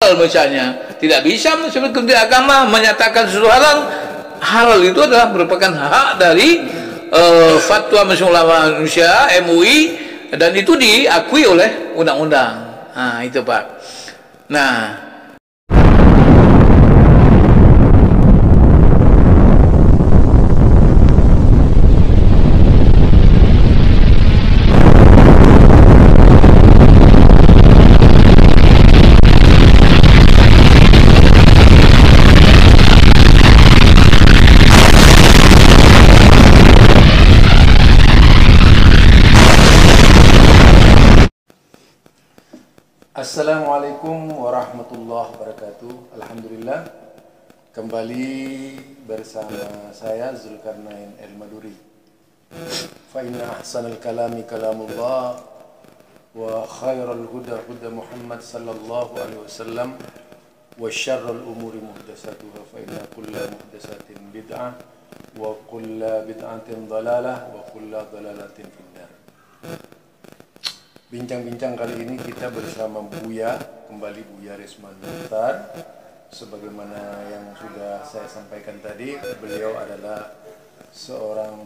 halal misalnya. Tidak bisa sebagai Kementerian Agama menyatakan sesuatu halal. Halal itu adalah merupakan hak dari fatwa Majelis Ulama Indonesia MUI, dan itu diakui oleh undang-undang. Nah, itu Pak. Nah, Assalamualaikum warahmatullahi wabarakatuh. Alhamdulillah, kembali bersama saya Zulkarnain El-Maduri. Fa inna ahsanal kalami kalamullah wa khairal huda huda Muhammad sallallahu alaihi wasallam wa syarrul umuri muhdatsatuha fa inna kulla muhdatsatin bid'ah wa kulla bid'atin dhalalah wa kulla dhalalatin finnar. Bincang-bincang kali ini kita bersama Buya, kembali Buya Resman Mukhtar. Sebagaimana yang sudah saya sampaikan tadi, beliau adalah seorang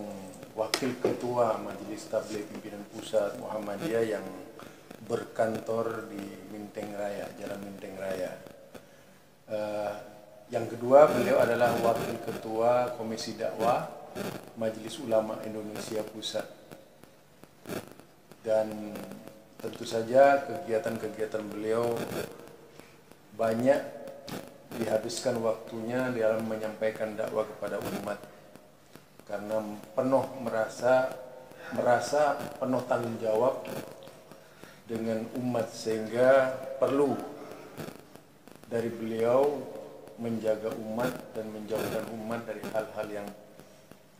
wakil ketua Majelis Tabligh Pimpinan Pusat Muhammadiyah yang berkantor di Menteng Raya, Jalan Menteng Raya. Yang kedua, beliau adalah wakil ketua Komisi Dakwah Majelis Ulama Indonesia Pusat. Dan tentu saja kegiatan-kegiatan beliau banyak dihabiskan waktunya dalam menyampaikan dakwah kepada umat, karena merasa penuh tanggung jawab dengan umat, sehingga perlu dari beliau menjaga umat dan menjauhkan umat dari hal-hal yang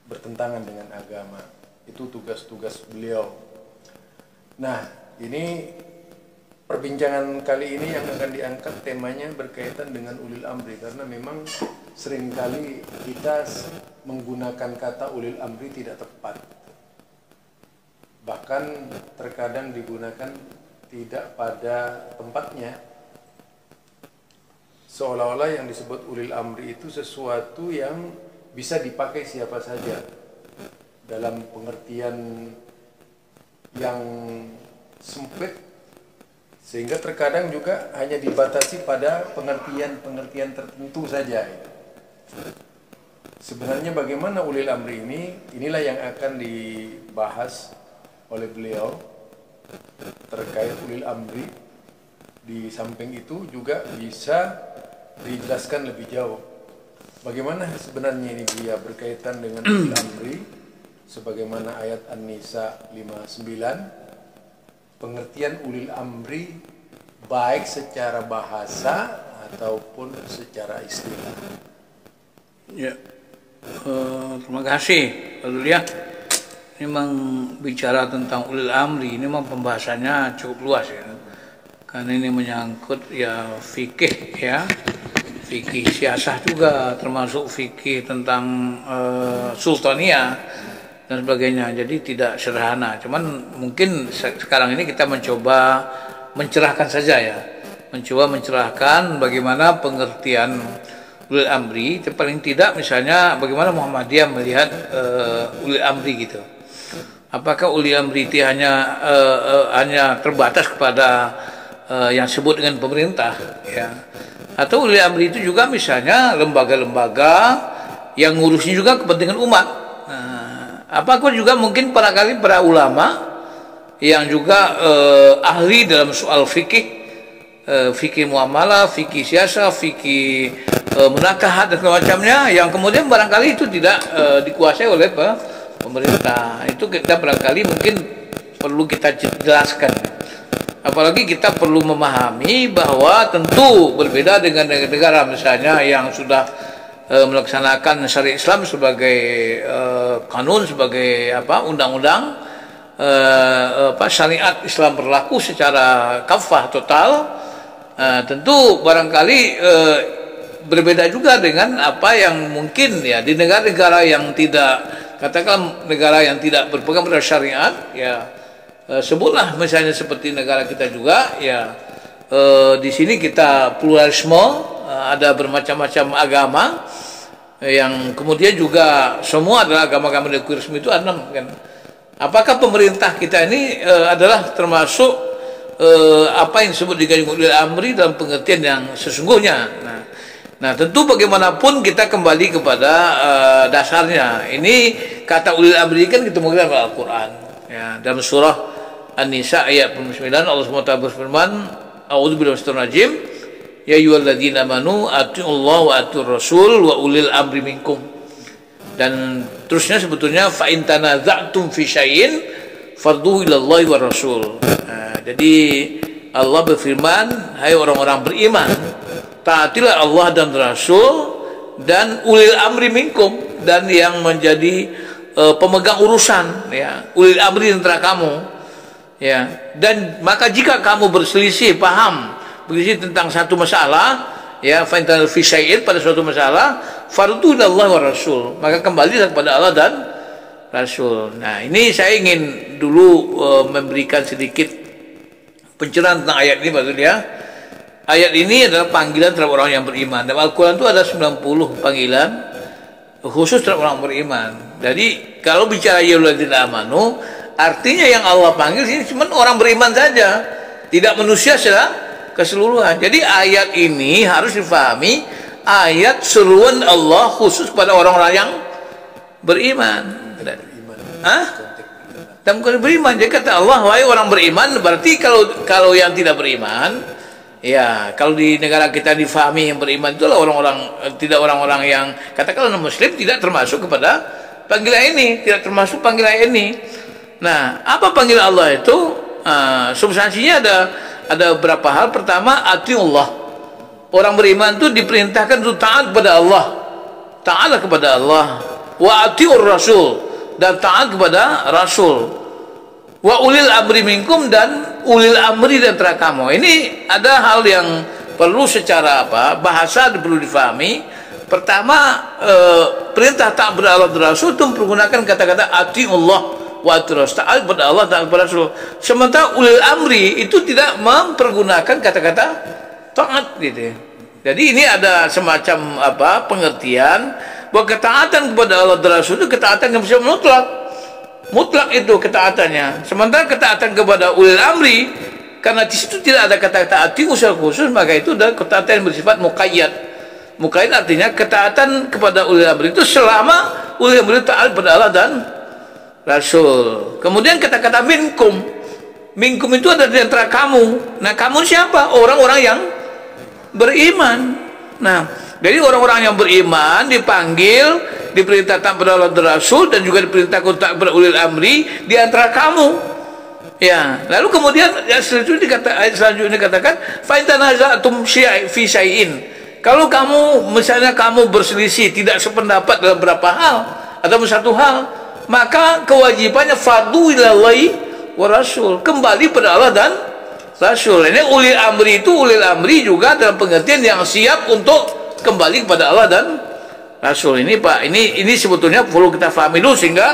bertentangan dengan agama. Itu tugas-tugas beliau. Nah, ini perbincangan kali ini yang akan diangkat temanya berkaitan dengan ulil amri, karena memang seringkali kita menggunakan kata ulil amri tidak tepat. Bahkan terkadang digunakan tidak pada tempatnya. Seolah-olah yang disebut ulil amri itu sesuatu yang bisa dipakai siapa saja dalam pengertian yang sempit, sehingga terkadang juga hanya dibatasi pada pengertian-pengertian tertentu saja. Sebenarnya bagaimana ulil amri ini? Inilah yang akan dibahas oleh beliau terkait ulil amri. Di samping itu juga bisa dijelaskan lebih jauh bagaimana sebenarnya ini dia berkaitan dengan ulil amri, sebagaimana ayat An-Nisa 59. Pengertian ulil amri baik secara bahasa ataupun secara istilah. Ya, terima kasih Pak Zulia. Ini memang bicara tentang ulil amri, ini memang pembahasannya cukup luas ya, karena ini menyangkut ya fikih ya, fikih siasah juga, termasuk fikih tentang sultaniyah dan sebagainya. Jadi tidak sederhana. Cuman mungkin sekarang ini kita mencoba mencerahkan saja ya, mencoba mencerahkan bagaimana pengertian ulil amri. Paling tidak misalnya bagaimana Muhammadiyah melihat ulil amri gitu. Apakah ulil amri itu hanya terbatas kepada yang disebut dengan pemerintah ya, atau ulil amri itu juga misalnya lembaga-lembaga yang ngurusnya juga kepentingan umat. Apakah juga mungkin barangkali para ulama yang juga ahli dalam soal fikih, fikih muamalah, fikih siasah, fikih munakahat dan semacamnya, yang kemudian barangkali itu tidak dikuasai oleh pemerintah. Itu kita barangkali mungkin perlu kita jelaskan. Apalagi kita perlu memahami bahwa tentu berbeda dengan negara misalnya yang sudah melaksanakan syariat Islam sebagai kanun, sebagai undang-undang, syariat Islam berlaku secara kafah total. Tentu barangkali berbeda juga dengan apa yang mungkin ya di negara-negara yang tidak, katakan negara yang tidak berpegang pada syariat ya, sebutlah misalnya seperti negara kita juga ya, di sini kita pluralisme, ada bermacam-macam agama, yang kemudian juga semua adalah agama-agama Katolik itu 6 kan. Apakah pemerintah kita ini adalah termasuk apa yang disebut dengan ulil amri dalam pengertian yang sesungguhnya? Nah, tentu bagaimanapun kita kembali kepada dasarnya. Ini kata ulil amri kan kita mengenal dalam Al-Quran. Ya, dalam surah An-Nisa ayat 29 Allah SWT berfirman, A'udzubillahi minasyaitonir rajim, ya ayyuhalladzina amanu atiullaha wa atiur rasul wa ulil amri minkum. Dan terusnya sebetulnya fa in tanaza'tum fi syai'in farduhu ilallahi wa rasul. Jadi Allah berfirman, hai orang-orang beriman, taatilah Allah dan Rasul dan ulil amri minkum, dan yang menjadi pemegang urusan, ya, ulil amri antara kamu, ya. Dan maka jika kamu berselisih paham, berselisih tentang satu masalah, ya, fa in fi syai'in, pada suatu masalah, farduhu ilallahi wa rasul, maka kembali kepada Allah dan Rasul. Nah, ini saya ingin dulu memberikan sedikit pencerahan tentang ayat ini, Pak ya. Ayat ini adalah panggilan terhadap orang yang beriman. Dalam Al-Quran itu ada 90 panggilan khusus terhadap orang beriman. Jadi kalau bicara ya ayyuhalladzina amanu, artinya yang Allah panggil ini cuma orang beriman saja, tidak manusia secara keseluruhan. Jadi ayat ini harus difahami ayat seruan Allah khusus pada orang-orang yang beriman. Dan bukan beriman. Jadi kata Allah, wahai orang beriman, berarti kalau yang tidak beriman, ya, kalau di negara kita difahami yang beriman itulah orang-orang, tidak orang-orang yang katakanlah non-muslim, tidak termasuk kepada panggilan ini, tidak termasuk panggilan ini. Nah, apa panggilan Allah itu? Substansinya ada beberapa hal. Pertama, atiullah. Orang beriman itu diperintahkan untuk taat kepada Allah, taatlah kepada Allah. Wa atiur rasul, dan taat kepada Rasul. Wa ulil amri minkum, dan ulil amri di antara kamu. Ini ada hal yang perlu secara bahasa perlu difahami. Pertama, perintah taat kepada Allah dan Rasul itu menggunakan kata-kata atiullah wa atiur rasul, taat kepada Allah, taat kepada Rasul. Sementara ulil amri itu tidak mempergunakan kata-kata taat gitu. Jadi ini ada semacam pengertian bahwa ketaatan kepada Allah dan Rasul itu ketaatan yang bisa mutlak itu ketaatannya. Sementara ketaatan kepada ulil amri, karena di situ tidak ada kata-kata ati khusus, maka itu adalah ketaatan yang bersifat muqayyad. Muqayyad artinya ketaatan kepada ulil amri itu selama ulil amri taat kepada Allah dan Rasul. Kemudian kata-kata minkum, minkum itu ada di antara kamu. Nah, kamu siapa? Orang-orang yang beriman. Nah, jadi orang-orang yang beriman dipanggil, diperintah taat kepada Allah dan Rasul, dan juga diperintah taat kepada ulil amri di antara kamu. Ya, lalu kemudian ayat selanjutnya dikatakan fa in tanaza'tum fi syai'in. Kalau kamu misalnya berselisih, tidak sependapat dalam beberapa hal atau satu hal, maka kewajibannya fardu ilallahi wa rasul, kembali pada Allah dan Rasul. Ini ulil amri juga dalam pengertian yang siap untuk kembali kepada Allah dan Rasul. Ini Pak, ini sebetulnya perlu kita pahami dulu, sehingga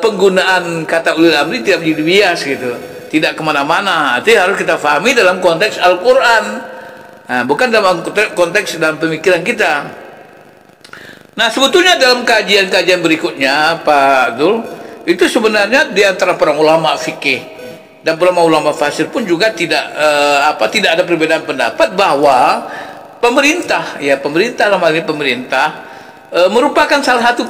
penggunaan kata ulil amri tidak menjadi bias gitu, tidak kemana-mana. Itu harus kita pahami dalam konteks Al-Quran, bukan dalam konteks dalam pemikiran kita. Nah, sebetulnya dalam kajian-kajian berikutnya Pak Abdul, itu sebenarnya di antara para ulama fikih dan para ulama fasir pun juga tidak ada perbedaan pendapat bahwa pemerintah dalam hal ini merupakan salah satu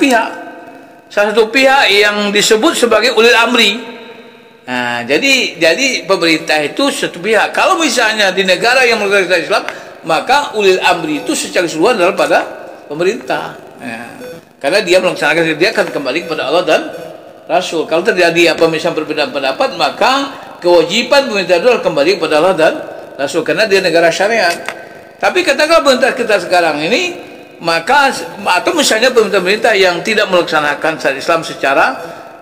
pihak yang disebut sebagai ulil amri. Nah, jadi pemerintah itu satu pihak. Kalau misalnya di negara yang melaksanakan Islam, maka ulil amri itu secara keseluruhan adalah pada pemerintah. Karena dia melaksanakan, dia akan kembali kepada Allah dan Rasul. Kalau terjadi misalnya perbedaan pendapat, maka kewajiban pemerintah itu adalah kembali kepada Allah dan Rasul, karena dia negara syariat. Tapi katakanlah pemerintah kita sekarang ini, maka atau misalnya pemerintah yang tidak melaksanakan syariat Islam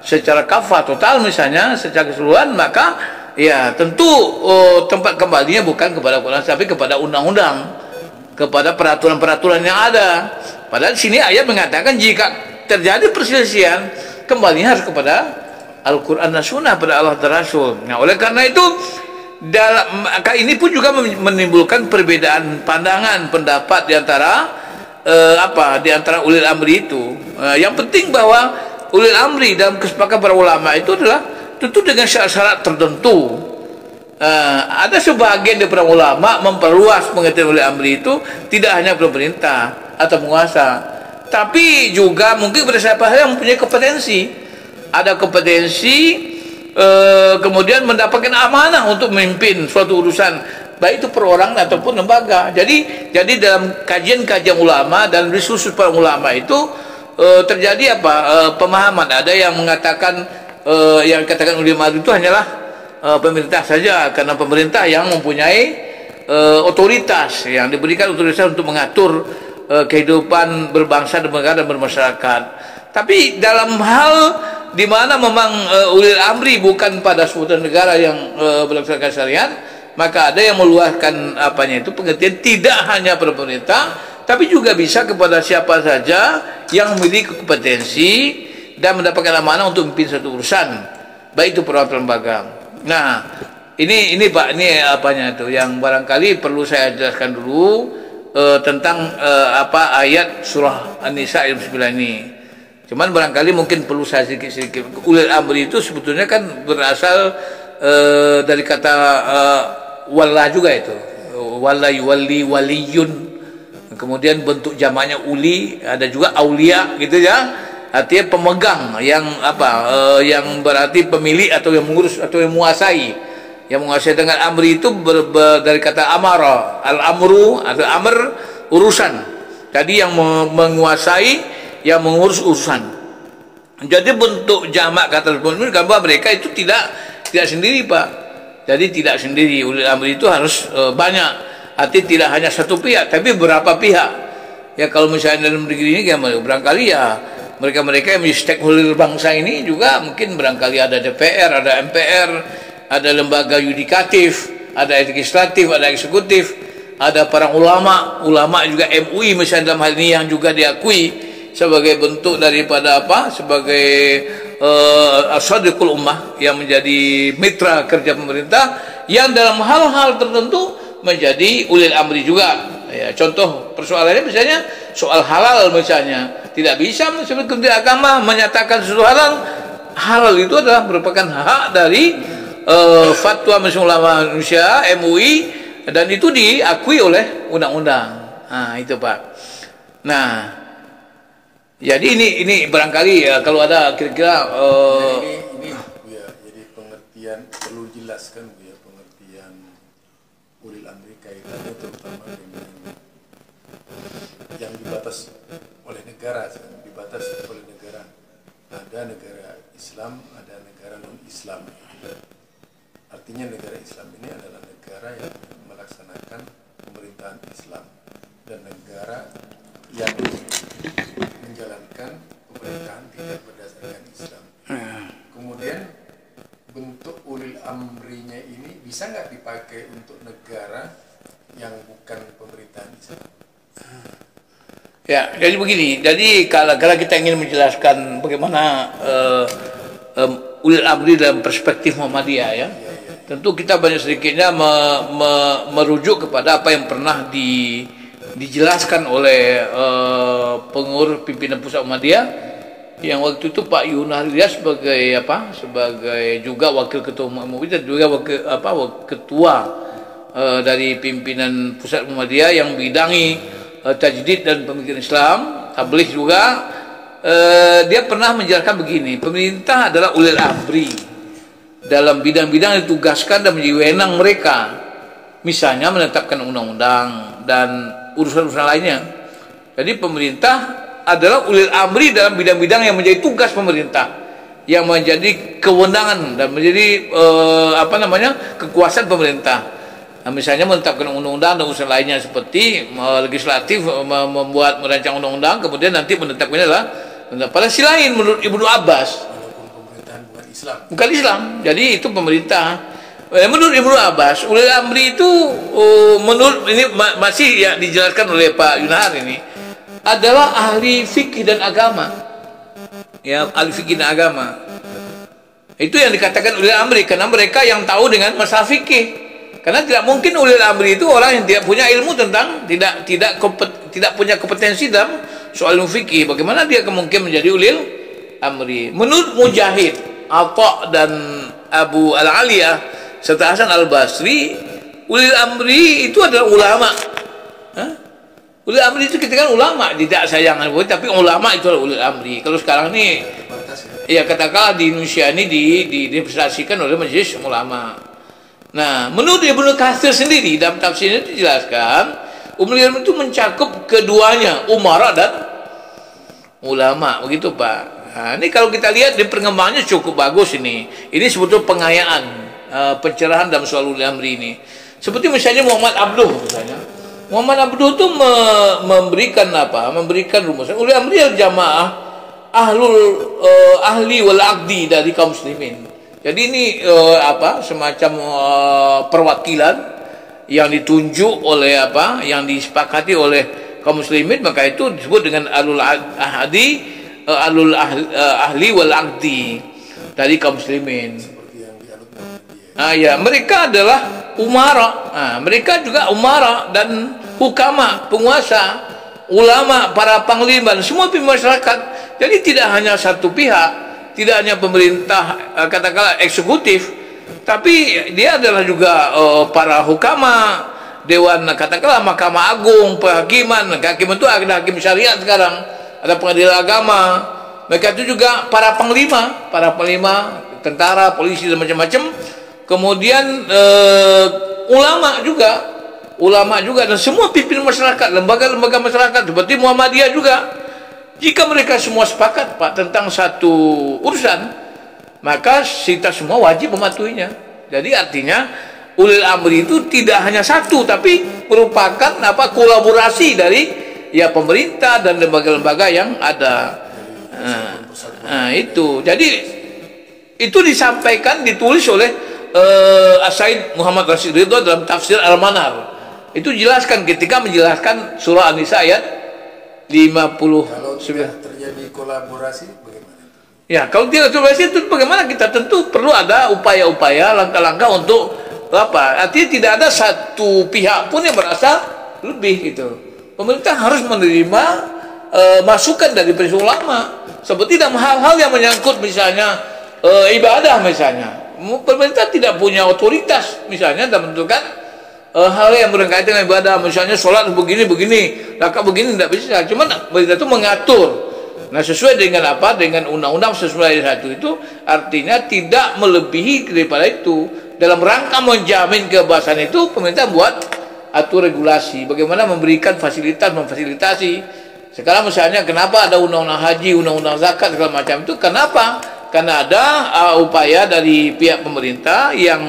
secara kafah total, misalnya secara keseluruhan, maka ya tentu tempat kembalinya bukan kepada Quran, tapi kepada undang-undang, kepada peraturan-peraturan yang ada. Padahal di sini ayat mengatakan jika terjadi perselisihan, kembalinya harus kepada Al-Quran dan Sunnah, pada Allah dan Rasul. Nah, oleh karena itu dalam maka ini pun juga menimbulkan perbedaan pandangan pendapat di antara di antara ulil amri itu. Yang penting bahwa ulil amri dalam kesepakatan para ulama itu adalah tentu dengan syarat-syarat tertentu. Ada sebagian dari para ulama memperluas pengertian ulil amri itu tidak hanya pemerintah atau penguasa, tapi juga mungkin pada siapa yang mempunyai kompetensi, ada kompetensi kemudian mendapatkan amanah untuk memimpin suatu urusan, baik itu perorangan ataupun lembaga. Jadi dalam kajian-kajian ulama dan diskusi para ulama itu terjadi pemahaman. Ada yang mengatakan yang dikatakan ulama itu hanyalah pemerintah saja, karena pemerintah yang mempunyai otoritas, yang diberikan otoritas untuk mengatur kehidupan berbangsa, bernegara, dan bermasyarakat. Tapi dalam hal di mana memang ulil amri bukan pada suatu negara yang berdasarkan syariat, maka ada yang meluaskan pengertian tidak hanya pada pemerintah, tapi juga bisa kepada siapa saja yang memiliki kompetensi dan mendapatkan amanah untuk memimpin satu urusan, baik itu perwakilan lembaga. Nah, ini Pak, ini yang barangkali perlu saya jelaskan dulu tentang ayat surah An-Nisa ayat 9 ini. Cuman barangkali mungkin perlu saya sedikit. Ulil amri itu sebetulnya kan berasal dari kata walla juga itu. Walla yuwalli waliyun. Kemudian bentuk jamaknya uli, ada juga aulia gitu ya. Artinya pemegang yang berarti pemilik atau yang mengurus atau yang menguasai. Yang menguasai dengan amri itu dari kata amara, al-amru atau amr urusan. Jadi yang menguasai, yang mengurus urusan. Jadi bentuk jamak kata tersebut gambar mereka itu tidak sendiri, Pak. Jadi tidak sendiri. Ulil amri itu harus banyak. Artinya tidak hanya satu pihak, tapi beberapa pihak. Ya kalau misalnya dalam negeri ini barangkali ya mereka yang menjadi stakeholder bangsa ini juga mungkin barangkali ada DPR, ada MPR, ada lembaga yudikatif, ada legislatif, ada eksekutif, ada para ulama juga MUI misalnya dalam hal ini yang juga diakui sebagai bentuk daripada sebagai as-sadiqul ummah yang menjadi mitra kerja pemerintah yang dalam hal-hal tertentu menjadi ulil amri juga. Ya, contoh persoalannya misalnya soal halal misalnya, tidak bisa Kementerian Agama menyatakan sesuatu halal itu adalah merupakan hak dari fatwa Majelis Ulama Indonesia MUI, dan itu diakui oleh undang-undang. Nah, itu Pak. Nah, jadi ini barangkali ya kalau ada kira-kira ini ya, jadi pengertian perlu jelaskan Bu ya, pengertian ulil amri kaitannya terutama dengan yang dibatas oleh negara, dibatasi oleh negara. Ada negara Islam, ada negara non-Islam. Artinya negara Islam ini adalah negara yang melaksanakan pemerintahan Islam dan negara yang menjalankan pemerintahan tidak berdasarkan Islam. Kemudian bentuk ulil amrinya ini bisa nggak dipakai untuk negara yang bukan pemerintahan Islam? Ya, jadi begini. Jadi kalau kita ingin menjelaskan bagaimana ulil amri dalam perspektif Muhammadiyah ya, tentu kita banyak sedikitnya merujuk kepada apa yang pernah dijelaskan oleh pengurus pimpinan pusat Muhammadiyah yang waktu itu Pak Yunarias sebagai juga wakil ketua MUI dan juga wakil ketua dari pimpinan pusat Muhammadiyah yang bidangi tajdid dan pemikiran Islam, tabligh juga. Dia pernah menjelaskan begini, pemerintah adalah ulil amri dalam bidang-bidang yang ditugaskan dan menjadi wewenang mereka, misalnya menetapkan undang-undang dan urusan-urusan lainnya. Jadi pemerintah adalah ulil amri dalam bidang-bidang yang menjadi tugas pemerintah, yang menjadi kewenangan dan menjadi kekuasaan pemerintah. Nah, misalnya menetapkan undang-undang dan urusan lainnya seperti legislatif merancang undang-undang, kemudian nanti menetapkannya adalah pada sisi lain menurut Ibnu Abbas. Walaupun pemerintahan bukan Islam. Jadi itu pemerintah. Menurut Ibnu Abbas, ulil amri itu menurut ini masih ya dijelaskan oleh Pak Yunhar ini adalah ahli fikih dan agama. Ya, ahli fikih dan agama. Itu yang dikatakan ulil amri karena mereka yang tahu dengan masalah fikih. Karena tidak mungkin ulil amri itu orang yang tidak punya ilmu tentang tidak punya kompetensi dalam soal ilmu fikih. Bagaimana dia kemungkinan menjadi ulil amri? Menurut Mujahid, Atha dan Abu Al-Aliyah serta Hasan Al-Basri, ulil amri itu adalah ulama. Hah? Ulil amri itu kita kan ulama, tidak sayangan, tapi ulama itu adalah ulil amri. Kalau sekarang ini, ya katakanlah di Indonesia ini direpresentasikan oleh majelis ulama. Nah, menurut Ibnu Katsir sendiri dalam tafsirnya itu dijelaskan, ulil amri itu mencakup keduanya, umara dan ulama, begitu Pak. Nah, ini kalau kita lihat di pengembangannya cukup bagus ini. Ini sebetulnya pengayaan, pencerahan dalam soal ulil amri ini. Seperti misalnya Muhammad Abduh misalnya. Muhammad Abduh itu memberikan apa? Memberikan rumusan. Ulil amri jamaah ahli wal aqdi dari kaum muslimin. Jadi ini semacam perwakilan yang ditunjuk oleh yang disepakati oleh kaum muslimin, maka itu disebut dengan ahli wal aqdi dari kaum muslimin. Mereka adalah umara. Mereka juga umara dan hukama, penguasa, ulama, para panglima, semua pimpinan masyarakat. Jadi tidak hanya satu pihak, tidak hanya pemerintah katakanlah eksekutif, tapi dia adalah juga para hukama, dewan katakanlah Mahkamah Agung, penghakiman. Hakim itu ada hakim syariat sekarang, ada pengadilan agama. Mereka itu juga para panglima, tentara, polisi dan macam-macam. Kemudian ulama juga dan semua pimpinan masyarakat, lembaga-lembaga masyarakat seperti Muhammadiyah juga. Jika mereka semua sepakat Pak tentang satu urusan, maka kita semua wajib mematuhinya. Jadi artinya ulil amri itu tidak hanya satu, tapi merupakan kolaborasi dari pemerintah dan lembaga-lembaga yang ada. Itu. Jadi itu disampaikan, ditulis oleh As-Said Muhammad Rashid Ridho dalam tafsir Al-Manar. Itu jelaskan ketika menjelaskan surah An-Nisa ayat 50. Kalau tidak terjadi kolaborasi bagaimana? Ya, kalau tidak kolaborasi itu bagaimana? Kita tentu perlu ada upaya-upaya, langkah-langkah untuk artinya tidak ada satu pihak pun yang merasa lebih gitu. Pemerintah harus menerima masukan dari para ulama. Seperti dalam hal-hal yang menyangkut misalnya ibadah misalnya. Pemerintah tidak punya otoritas misalnya dalam menentukan hal yang berkaitan dengan ibadah, misalnya sholat begini, rakaat begini, tidak bisa. Cuma pemerintah itu mengatur. Nah, sesuai dengan dengan undang-undang sesuai satu itu, artinya tidak melebihi daripada itu. Dalam rangka menjamin kebebasan itu, pemerintah buat atur regulasi. Bagaimana memberikan fasilitas, memfasilitasi. Sekarang misalnya kenapa ada undang-undang haji, undang-undang zakat segala macam itu? Kenapa? Karena ada upaya dari pihak pemerintah yang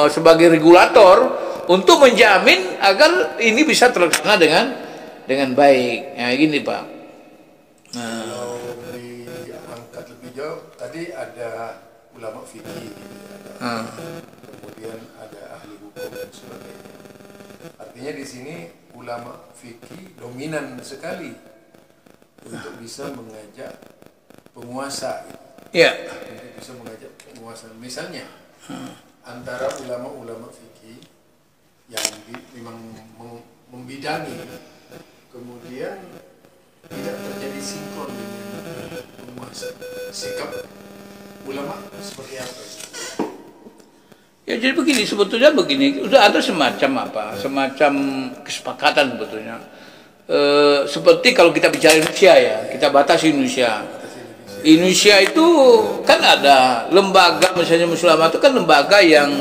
sebagai regulator untuk menjamin agar ini bisa terlaksana dengan baik. Ya, gini Pak. Kalau diangkat lebih jauh, tadi ada ulama fikih, kemudian ada ahli hukum dan sebagainya. Artinya di sini ulama fikih dominan sekali untuk bisa mengajak penguasa. Ya. Untuk bisa mengajak penguasa. Misalnya antara ulama-ulama fikih yang memang membidangi, kemudian tidak terjadi sinkron dengan penguasa, sikap ulama seperti apa? Ya, jadi begini, sebetulnya begini, sudah ada semacam kesepakatan sebetulnya. Seperti kalau kita bicara Indonesia ya, kita batasi Indonesia. Indonesia itu kan ada lembaga, misalnya Muslimat itu kan lembaga yang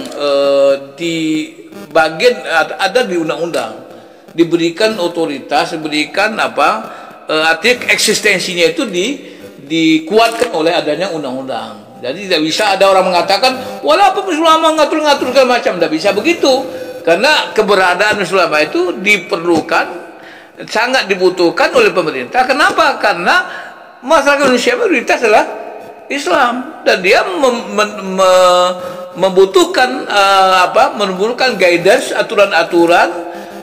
di bagian ada di undang-undang, diberikan otoritas, diberikan artinya eksistensinya itu dikuatkan oleh adanya undang-undang. Jadi tidak bisa ada orang mengatakan walaupun Muslimat ngatur-ngatur segala macam, tidak bisa begitu, karena keberadaan Muslimat itu diperlukan, sangat dibutuhkan oleh pemerintah. Kenapa? Karena masyarakat Indonesia mayoritas adalah Islam dan dia membutuhkan membutuhkan guidance, aturan-aturan,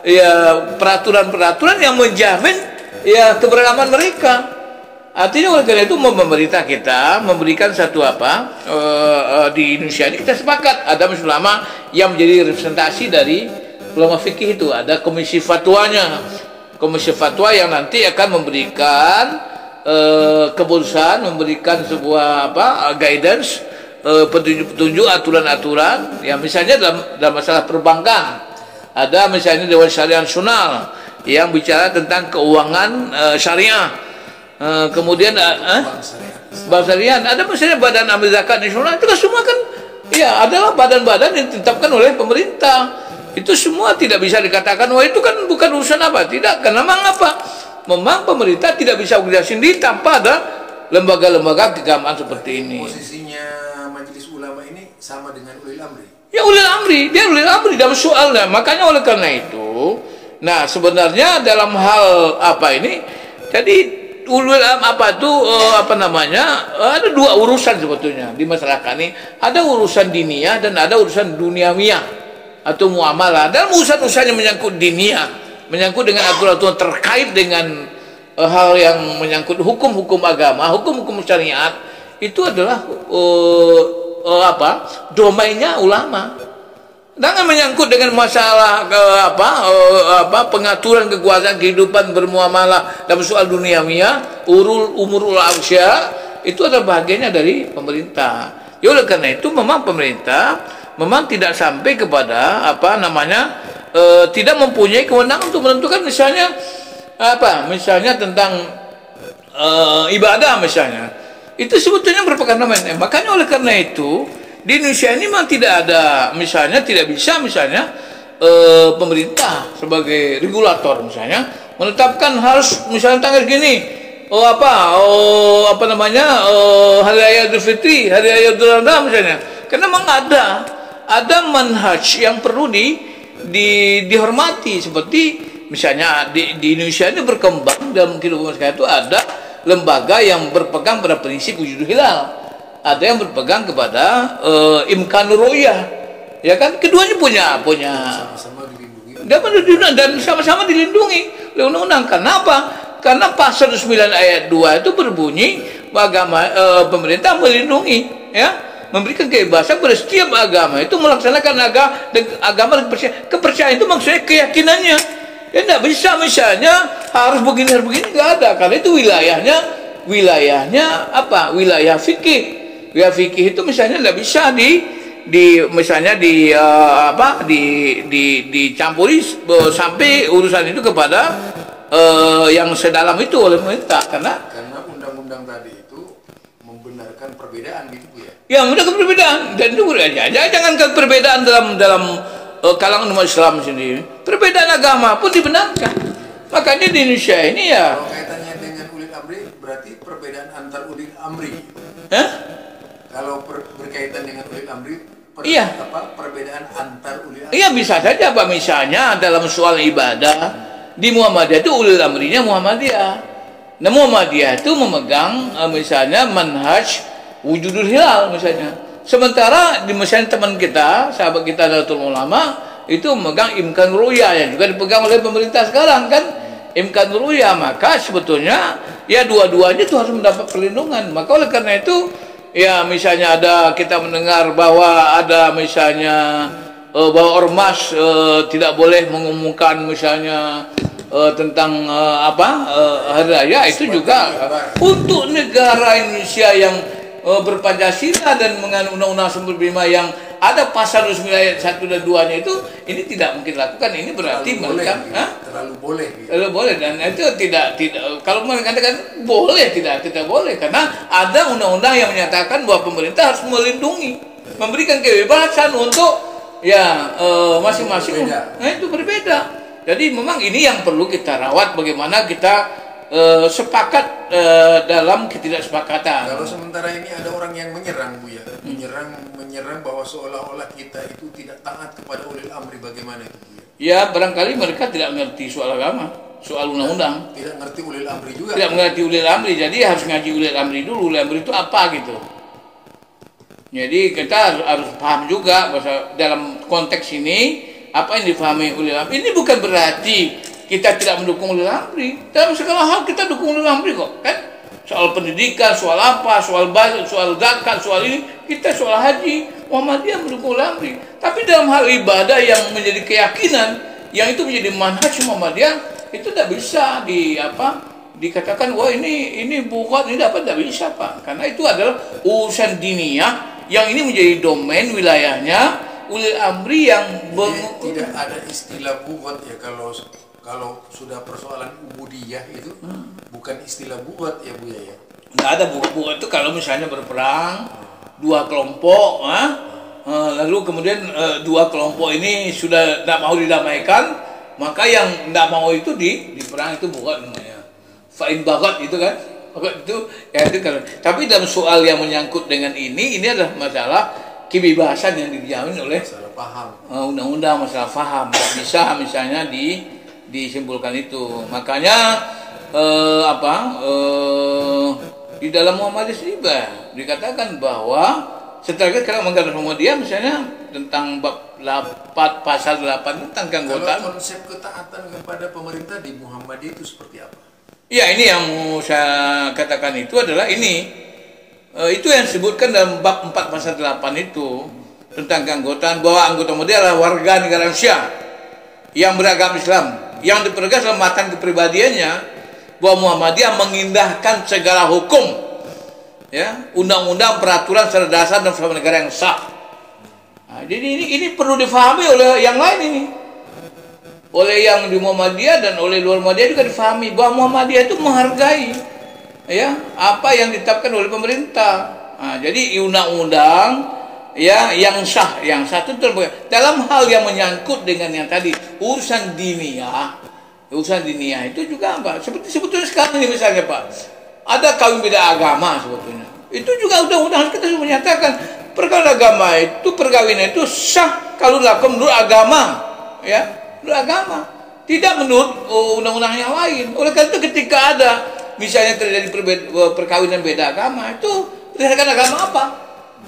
ya peraturan-peraturan yang menjamin ya keberagaman mereka. Artinya oleh karena itu pemerintah kita memberikan satu di Indonesia ini kita sepakat ada ulama yang menjadi representasi dari ulama fikih itu, ada komisi fatwanya, komisi fatwa yang nanti akan memberikan keputusan, memberikan sebuah guidance, petunjuk-petunjuk, aturan-aturan yang misalnya dalam masalah perbankan ada misalnya Dewan Syariah Nasional yang bicara tentang keuangan syariah. Kemudian Bank Syariah, ada misalnya Badan Amil Zakat Nasional, itu kan semua kan ya adalah badan-badan yang ditetapkan oleh pemerintah. Itu semua tidak bisa dikatakan wah itu kan bukan urusan apa, tidak, karena memang memang pemerintah tidak bisa bekerja sendiri tanpa ada lembaga-lembaga keagamaan seperti ini. Posisinya Majelis Ulama ini sama dengan ulil amri. Ya ulil amri, dia ulil amri dalam soalnya. Makanya oleh karena itu, nah sebenarnya dalam hal ini, jadi ulul ada dua urusan sebetulnya di masyarakat ini. Ada urusan diniyah dan ada urusan duniawiyah atau muamalah. Dalam urusan-urusan yang menyangkut diniyah, menyangkut dengan aturan-aturan terkait dengan hal yang menyangkut hukum-hukum agama, hukum-hukum syariat, itu adalah domainnya ulama. Jangan menyangkut dengan masalah pengaturan kekuasaan kehidupan bermuamalah dalam soal duniawiyah, umurul arsya, itu adalah bagiannya dari pemerintah. Ya oleh karena itu memang pemerintah memang tidak sampai kepada tidak mempunyai kewenangan untuk menentukan misalnya tentang ibadah misalnya. Itu sebetulnya merupakan namanya. Makanya oleh karena itu di Indonesia ini memang tidak ada tidak bisa pemerintah sebagai regulator misalnya menetapkan harus misalnya tanggal gini hari raya Idul Fitri, hari raya Idul Adha misalnya. Karena memang ada manhaj yang perlu dihormati, seperti misalnya di Indonesia ini berkembang dalam kehidupan masyarakat itu ada lembaga yang berpegang pada prinsip wujudul hilal. Ada yang berpegang kepada imkanur ru'yah, ya kan, keduanya punya Sama-sama dilindungi dan sama-sama dilindungi oleh undang-undang. Kenapa? Karena pasal 9 ayat 2 itu berbunyi agama pemerintah melindungi, ya, memberikan kebebasan pada setiap agama itu melaksanakan agama dan kepercayaan itu maksudnya keyakinannya. Ya tidak bisa misalnya harus begini nggak ada, karena itu wilayahnya wilayah fikih. Wilayah fikih itu misalnya tidak bisa dicampuri sampai urusan itu kepada yang sedalam itu oleh pemerintah, karena undang-undang tadi itu membenarkan perbedaan gitu Bu ya. Ya, membenarkan perbedaan, dan itu jangankan perbedaan dalam kalangan umat Islam sendiri, perbedaan agama pun dibenarkan. Makanya di Indonesia ini ya. Kalau kaitannya dengan ulil amri berarti perbedaan antar ulil amri. Kalau berkaitan dengan ulil amri, perbedaan antar ulil amri? Iya, bisa saja Pak, misalnya dalam soal ibadah di Muhammadiyah itu ulil amrinya Muhammadiyah. Nah, Muhammadiyah itu memegang misalnya manhaj wujudul hilal misalnya. Sementara misalnya teman kita, sahabat kita Nahdlatul Ulama itu memegang imkan ru'yah yang juga dipegang oleh pemerintah sekarang kan, imkan ru'yah. Maka sebetulnya ya dua-duanya itu harus mendapat perlindungan. Maka oleh karena itu ya misalnya kita mendengar bahwa ada misalnya bahwa ormas tidak boleh mengumumkan misalnya tentang hari raya, itu juga untuk negara Indonesia yang berpancasila dan mengenai undang-undang 95 yang ada pasal 9 ayat 1 dan 2-nya itu, ini tidak mungkin lakukan. Ini berarti mereka terlalu boleh, dan itu tidak kalau mengatakan boleh, tidak boleh, karena ada undang-undang yang menyatakan bahwa pemerintah harus melindungi, memberikan kebebasan untuk masing-masing. Nah, itu berbeda. Jadi memang ini yang perlu kita rawat, bagaimana kita sepakat dalam ketidaksepakatan. Kalau sementara ini ada orang yang menyerang Bu ya, menyerang bahwa seolah-olah kita itu tidak taat kepada ulil amri, bagaimana itu Bu ya? Ya, barangkali mereka tidak mengerti soal agama, soal undang-undang. Tidak ngerti ulil amri juga. Tidak mengerti ulil amri, jadi harus ngaji ulil amri dulu. Ulil amri itu apa gitu. Jadi kita harus paham juga bahwa dalam konteks ini apa yang difahami ulil amri. Ini bukan berarti kita tidak mendukung ulil amri. Dalam segala hal kita dukung ulil amri kok, kan? soal pendidikan, soal apa, soal budget, soal zakat, soal ini, kita soal haji, Muhammadiyah mendukung ulil amri. Tapi dalam hal ibadah yang menjadi keyakinan, yang itu menjadi manhaj Muhammadiyah, itu tidak bisa dikatakan wah ini bukan ini dapat, tidak bisa Pak, karena itu adalah urusan diniyah yang ini menjadi domain wilayahnya ulil amri yang tidak ada istilah buat ya kalau sudah persoalan ubudiyah itu bukan istilah buat ya Bu ya. Nggak ada buat itu kalau misalnya berperang dua kelompok, lalu kemudian dua kelompok ini sudah tidak mau didamaikan, maka yang tidak mau itu di perang itu buat namanya. Fa'in bagat itu kan, bagat itu ya itu kan. Tapi dalam soal yang menyangkut dengan ini adalah masalah kebebasan yang dijamin oleh masalah paham. Undang-undang masalah paham. Tidak bisa misalnya disimpulkan itu. Makanya di dalam Muhammadiyah sendiri dikatakan bahwa setelah kita mengatakan Muhammadiyah misalnya tentang bab 8 pasal 8 tentang keanggotaan. Kalau konsep ketaatan kepada pemerintah di Muhammadiyah itu seperti apa? Ya, ini yang mau saya katakan itu adalah ini. Itu yang disebutkan dalam bab 4 pasal 8 itu tentang keanggotaan, bahwa anggota Muhammadiyah adalah warga negara Indonesia yang beragama Islam, yang dipertegas dalam matan kepribadiannya bahwa Muhammadiyah mengindahkan segala hukum, ya, undang-undang, peraturan secara dasar dan suatu negara yang sah. Nah, jadi ini perlu difahami oleh yang lain ini, oleh yang di Muhammadiyah dan oleh luar Muhammadiyah juga difahami bahwa Muhammadiyah itu menghargai, ya, apa yang ditetapkan oleh pemerintah. Nah, jadi undang-undang, ya, yang sah itu dalam hal yang menyangkut dengan yang tadi urusan diniyah itu juga apa? Seperti sebetulnya sekarang ini misalnya Pak, ada kawin beda agama sebetulnya. Itu juga undang-undang kita sudah menyatakan perkara agama itu, perkawinan itu sah kalau dilakukan menurut agama, ya, menurut agama, tidak menurut undang-undang yang lain. Oleh karena itu ketika ada misalnya terjadi perkawinan beda agama, itu berdasarkan agama apa?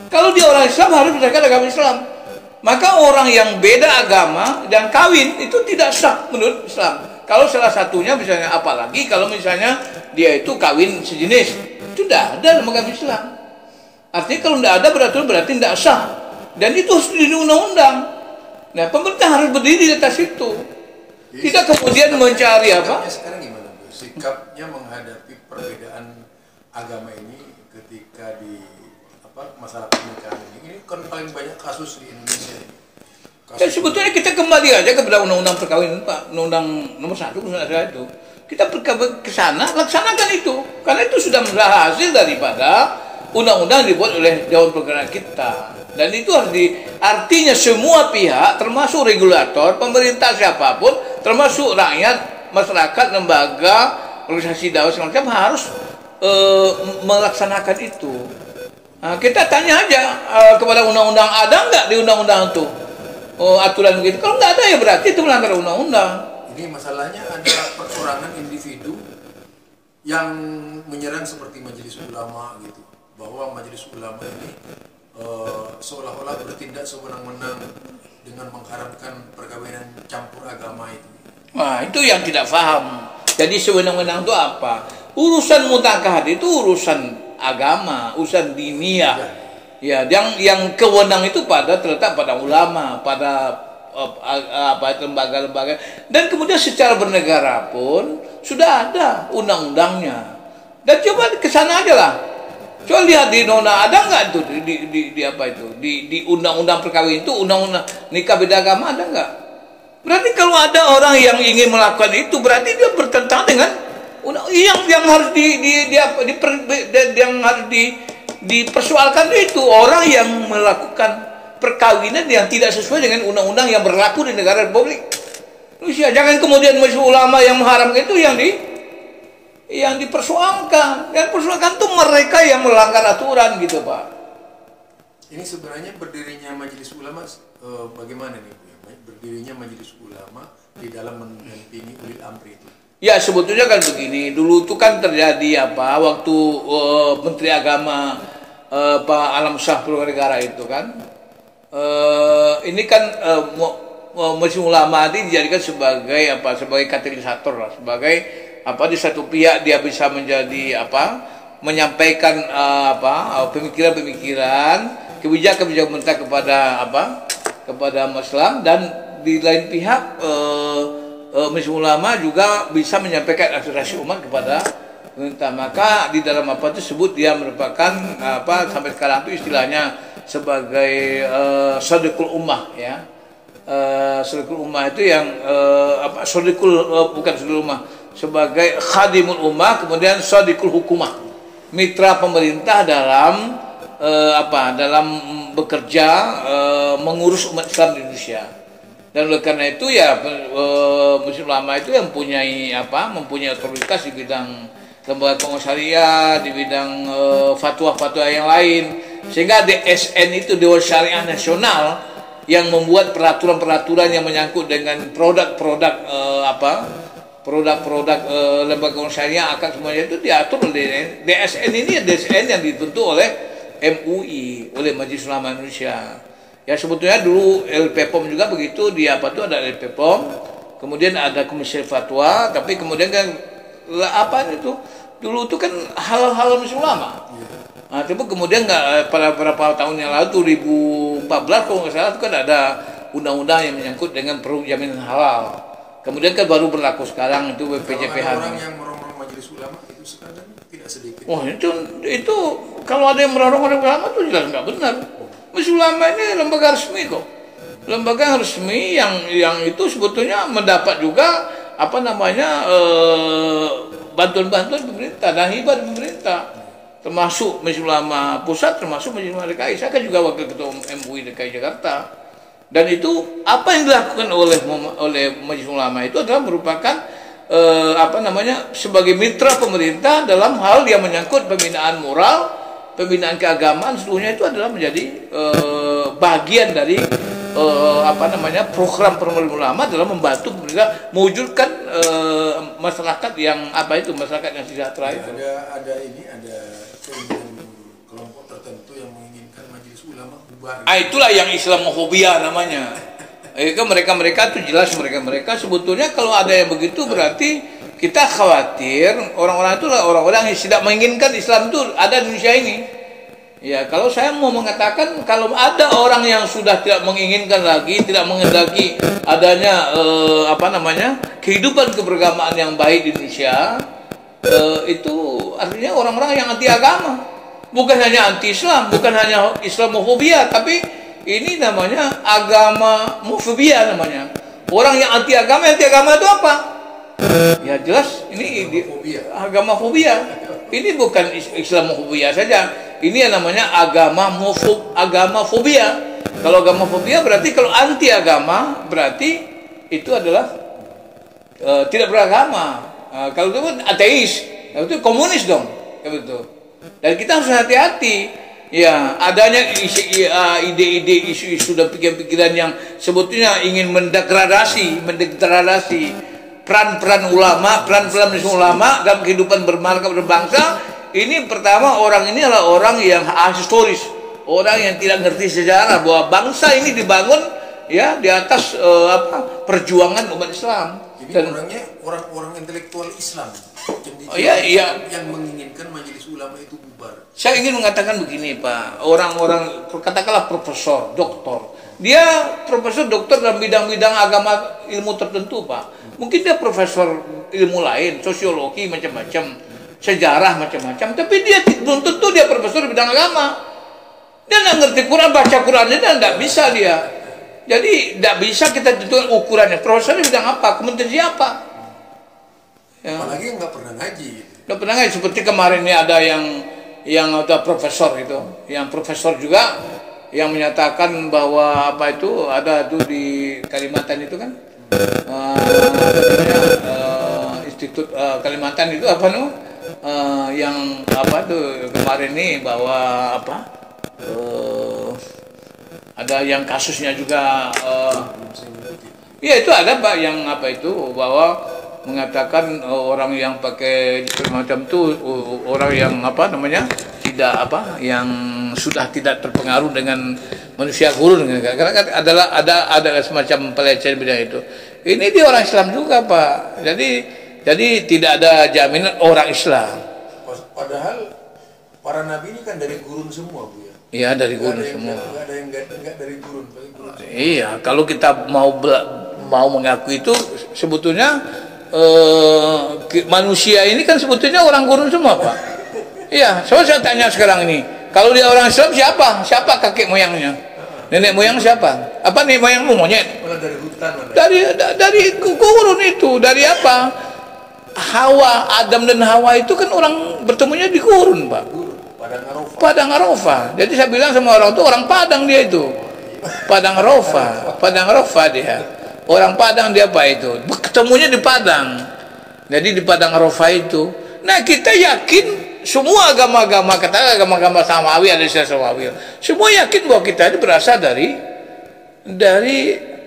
Kalau dia orang Islam harus berdasarkan agama Islam. Maka orang yang beda agama dan kawin itu tidak sah menurut Islam. Kalau salah satunya misalnya, apalagi kalau misalnya dia itu kawin sejenis, itu tidak ada dalam agama Islam. Artinya kalau tidak ada berarti tidak sah. Dan itu harus di undang-undang. Nah, pemerintah harus berdiri di atas itu. Tidak kemudian mencari apa? Sekarang gimana Bu? Sikapnya menghadapi perbedaan agama ini ketika di masalah pernikahan ini kan paling banyak kasus di Indonesia ini. Dan sebetulnya kita kembali aja kepada undang-undang perkawinan Pak, undang-undang nomor 1 itu. Kita ke sana, laksanakan itu. Karena itu sudah hasil daripada undang-undang dibuat oleh Dewan Perwakilan kita. Dan itu harus artinya semua pihak, termasuk regulator, pemerintah siapapun, termasuk rakyat, masyarakat, lembaga, organisasi dakwah segala macam harus melaksanakan itu. Nah, kita tanya aja kepada undang-undang, ada nggak di undang-undang itu aturan begitu? Kalau nggak ada ya berarti itu melanggar undang-undang. Ini masalahnya ada perorangan individu yang menyerang seperti Majelis Ulama gitu, bahwa Majelis Ulama ini seolah-olah bertindak sewenang-wenang dengan mengharamkan perkawinan campur agama itu. Wah, itu yang tidak paham. Jadi sewenang-wenang itu apa? Urusan mutakahat itu urusan agama, urusan diniyah. Ya, yang kewenang itu terletak pada ulama, pada lembaga-lembaga, dan kemudian secara bernegara pun sudah ada undang-undangnya. Dan coba ke sana aja lah. Coba lihat di nona ada nggak itu di apa itu di undang-undang perkawinan itu, undang-undang nikah beda agama ada nggak? Berarti kalau ada orang yang ingin melakukan itu berarti dia bertentangan dengan yang harus dipersoalkan itu orang yang melakukan perkawinan yang tidak sesuai dengan undang-undang yang berlaku di negara Republik Indonesia. Jangan kemudian Majelis Ulama yang mengharamkan itu yang dipersoalkan. Yang dipersoalkan itu mereka yang melanggar aturan gitu Pak. Ini sebenarnya berdirinya Majelis Ulama bagaimana nih Bu? Berdirinya Majelis Ulama di dalam mendampingi ulil amri itu. Ya sebetulnya kan begini, dulu itu kan terjadi waktu Menteri Agama Pak Alam Shah Purwanegara itu kan, ini kan Majelis Ulama ini dijadikan sebagai katalisator lah, sebagai di satu pihak dia bisa menjadi menyampaikan pemikiran-pemikiran, kebijakan-kebijakan pemerintah kepada umat Islam, dan di lain pihak Majelis Ulama juga bisa menyampaikan aspirasi umat kepada pemerintah. Maka di dalam tersebut dia merupakan sampai sekarang itu istilahnya sebagai Shadiqul Ummah, ya. Shadiqul Ummah itu yang bukan Shadiqul Ummah, sebagai Khadimul Ummah, kemudian Shadiqul Hukumah, mitra pemerintah dalam dalam bekerja mengurus umat Islam di Indonesia. Dan oleh karena itu ya Majelis Ulama itu yang mempunyai otoritas di bidang lembaga pengawas syariah, di bidang fatwa-fatwa yang lain, sehingga DSN itu, Dewan Syariah Nasional, yang membuat peraturan-peraturan yang menyangkut dengan produk-produk lembaga pengawas syariah akan semuanya itu diatur oleh DSN. Ini DSN yang dibentuk oleh MUI, oleh Majelis Ulama Indonesia. Ya sebetulnya dulu LPPOM juga begitu, ada LPPOM, kemudian ada Komisi Fatwa, tapi kemudian kan dulu itu kan hal-hal Majelis Ulama. Nah, tapi kemudian pada beberapa tahun yang lalu 2014 kalau nggak salah itu kan ada undang-undang yang menyangkut dengan produk jaminan halal. Kemudian kan baru berlaku sekarang itu BPJPH. Orang yang merongrong Majelis Ulama itu sekarang tidak sedikit. Wah itu kalau ada yang merongrong Majelis Ulama itu jelas nggak benar. Majelis Ulama ini lembaga resmi kok, lembaga resmi yang itu sebetulnya mendapat juga bantuan-bantuan pemerintah dan hibah pemerintah, termasuk Majelis Ulama Pusat, termasuk Majelis Ulama DKI. Saya kan juga wakil ketua MUI DKI Jakarta. Dan itu apa yang dilakukan oleh Majelis Ulama itu adalah merupakan sebagai mitra pemerintah dalam hal yang menyangkut pembinaan moral, pembinaan keagamaan, seluruhnya itu adalah menjadi bagian dari program ulama dalam membantu pemerintah mewujudkan masyarakat yang masyarakat yang sejahtera itu. Ada keinginan kelompok tertentu yang menginginkan Majelis Ulama bubar. Itulah yang Islamofobia namanya. Mereka itu jelas mereka sebetulnya kalau ada yang begitu berarti kita khawatir orang-orang itu orang-orang yang tidak menginginkan Islam itu ada di Indonesia ini. Ya, kalau saya mau mengatakan kalau ada orang yang sudah tidak menginginkan lagi, tidak menghendaki adanya kehidupan keberagamaan yang baik di Indonesia, itu artinya orang-orang yang anti agama. Bukan hanya anti Islam, bukan hanya Islamofobia, tapi ini namanya agamofobia namanya. Orang yang anti agama itu apa? Ya jelas ini agamofobia. Ini bukan Islamofobia saja. Ini yang namanya agamafobia. Kalau agamafobia berarti kalau anti agama berarti itu adalah tidak beragama. Kalau itu ateis, itu komunis dong, begitu. Dan kita harus hati-hati. Ya, adanya ide-ide, isu-isu dan pikiran-pikiran yang sebetulnya ingin mendegradasi peran-peran ulama, peran-peran ulama dalam kehidupan bermarga berbangsa. Ini pertama, orang ini adalah orang yang ahistoris, orang yang tidak ngerti sejarah bahwa bangsa ini dibangun ya di atas perjuangan umat Islam. Jadi orangnya orang-orang intelektual Islam yang menginginkan Majelis Ulama itu bubar. Saya ingin mengatakan begini, Pak. Orang-orang katakanlah profesor, doktor. Dia profesor doktor dalam bidang-bidang agama ilmu tertentu, Pak. Mungkin dia profesor ilmu lain, sosiologi macam-macam, sejarah macam-macam, tapi dia belum tentu dia profesor di bidang agama. Dia nggak ngerti Quran, baca Qurannya dan nggak bisa dia. Jadi nggak bisa kita tentukan ukurannya. Profesor di bidang apa, kementerian siapa? Ya. Apalagi nggak pernah ngaji. Nggak pernah ngaji. Seperti kemarin ini ada yang ada profesor itu, yang profesor juga yang menyatakan bahwa ada tuh di Kalimantan itu kan, Institut Kalimantan itu yang kemarin ini bahwa ada yang kasusnya juga ya itu ada Pak yang bahwa mengatakan orang yang pakai macam itu orang yang yang sudah tidak terpengaruh dengan manusia gurun, karena kan ada semacam pelecehan bidang itu. Ini dia orang Islam juga Pak, jadi tidak ada jaminan orang Islam. Padahal para nabi ini kan dari gurun semua, Bu ya. Iya, dari gurun semua. Nggak ada yang nggak dari gurun, Iya, kalau kita mau mengaku itu sebetulnya manusia ini kan sebetulnya orang gurun semua, Pak. Iya, saya tanya sekarang ini, kalau dia orang Islam siapa? Siapa kakek moyangnya? Nenek moyang siapa? Apa nih moyangmu, monyet? malah dari hutan, Dari gurun itu, dari apa? Hawa, Adam dan Hawa itu kan orang bertemunya di gurun, Pak. Padang Arafah. Jadi saya bilang sama orang itu, orang Padang dia itu. Padang Arafah dia. Orang Padang dia Pak itu. Ketemunya di Padang. Jadi di Padang Arafah itu. Nah, kita yakin semua agama-agama, kata agama-agama Samawi, ada istilah Samawi. Semua yakin bahwa kita itu berasal dari